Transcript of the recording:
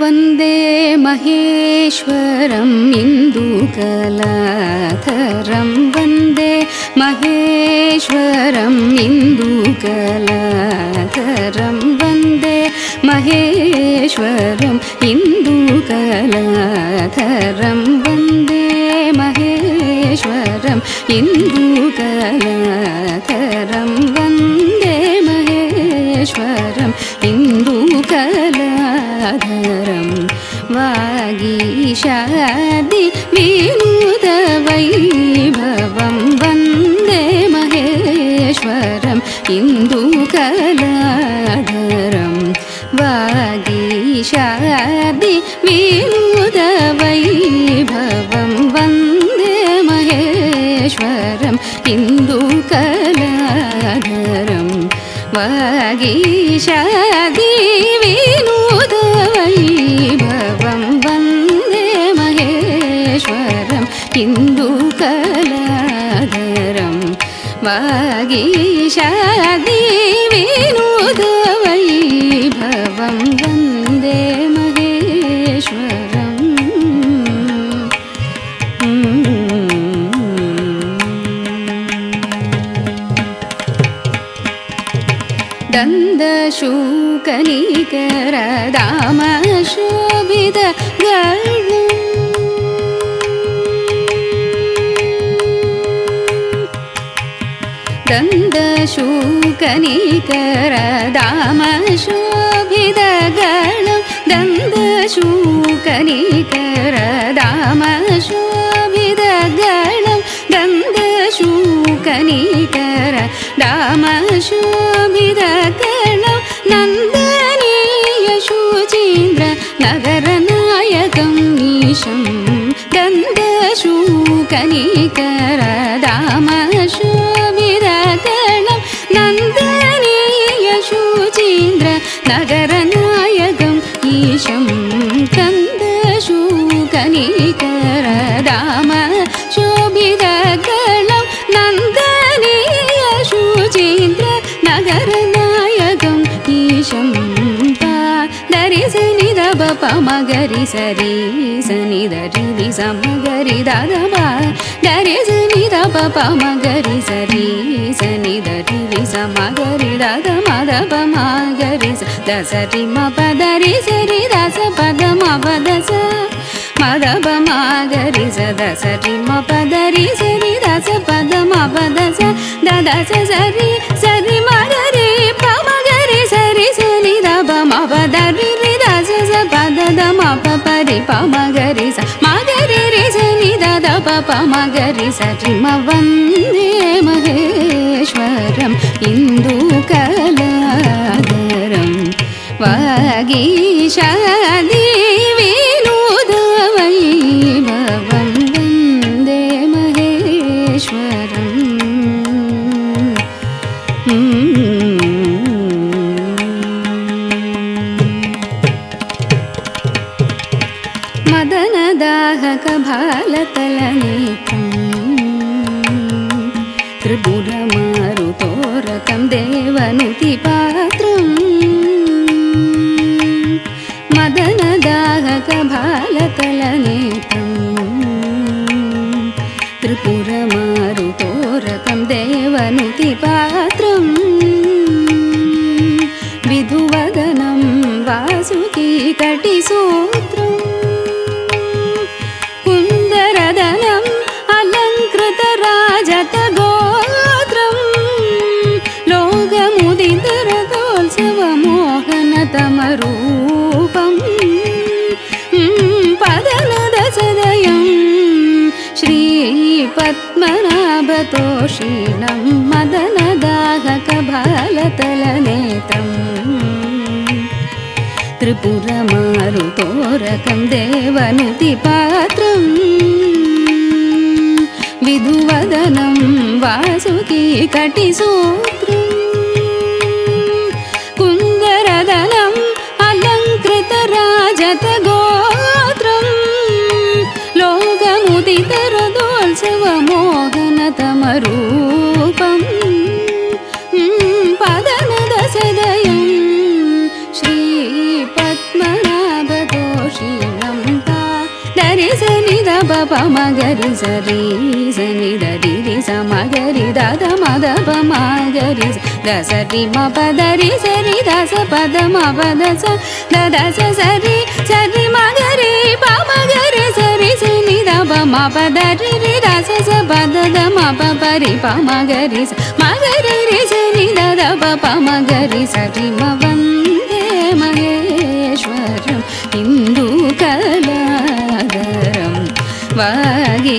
वन्दे महेश्वरं इन्दुकलाधरं वन्दे महेश्वरं इन्दुकलाधरं वन्दे महेश्वरं इन्दुकलाधरं वन्दे महेश्वरं इन्दुकलाधरं वन्दे महेश्वरं इन्दुकलाधरं वागीशादि विनूतवैभवं वन्दे महेश्वरं इन्दुकलाधरं वागीशादि विनूतवैभवं वन्दे महेश्वरं इन्दुकलाधरं वागीशादि विनूतवैभवं वन्दे महेश्वरं इन्दुकलाधरं वागीशादि विनूतवैभवं वन्दे महेश्वरम् दन्दशूकनिकरदामशोभितगणं दन्दशूकनिकरदामशोभितगणं दन्दशूकनिकरदामशोभितगणं दन्दशूकनिकरदामशोभितगणं नन्दनीय शुचीन्द्र नगरनायकं ईशं दन्दशूकनिकरदामशोभितगणं नन्दनीय शुचीन्द्र नगरनायकं ईशं दन्दशूकनिकरदामशोभितगणं नन्दनीय शुचीन्द्र नगरनायकं ईशं दरि सनि दप मगरि सरि सनि दरि समगरि ददमा दरि सनि दप मगरि सरि सनि दरि समगरि ददमा दप मगरि दसरि म पदरि सरि दस पद म पदस मदप मगरि स दसरि म पदरि सरि दस पद म पदस ददस सरि सरि मगरि प मगरि सरि सनि दप म पदरि रि दस स पद द म प परि प मगरि स मगरि रि सनि दद प प मगरि सरि म वन्दे महेश्वरं इन्दुकलाधरं वागीशादि विनूतवैभवं वन्दे महेश्वरम् मदनदाहकभालतलनेत्रं त्रिपुरमारुतोरकं देवनुतिपात्रं मदनदाहकभालतलनेत्रं त्रिपुरमारुतोरकं देवनुतिपात्रं विधुवदनं वासुकीकटिसूत्रं कुन्दरदनम् अलङ्कृतराजतगोत्रं लोकमुदितरथोत्सवमोहनतमरूपं पदनदसदयं श्रीपद्मनाभतोषिणं मदनदाहकभालतलनेत्रम् त्रिपुरमारुतोरकं देवनुतिपात्रं विधुवदनं वासुकीकटिसूत्रं कुन्दरदनम् अलङ्कृतराजतगोत्रं लोकमुदितरथोत्सवमोहनतमरूपं पदनदसदयं श्रीपद्मनाभतो పమగరి సరి సని దరి రి సమగరి దద మద పమగరి దసరి మ పదరి సరి దస పద మ పద స దస సరి సరి మగరి పమగరి సరి సని దబ మ పదరి రి దస స పద ద మ ప పరి పమగరి మగరి రి సని దద ప పమగరి సరి మ వందే మహేశ్వరం హిందూ కళాధరం వాగీ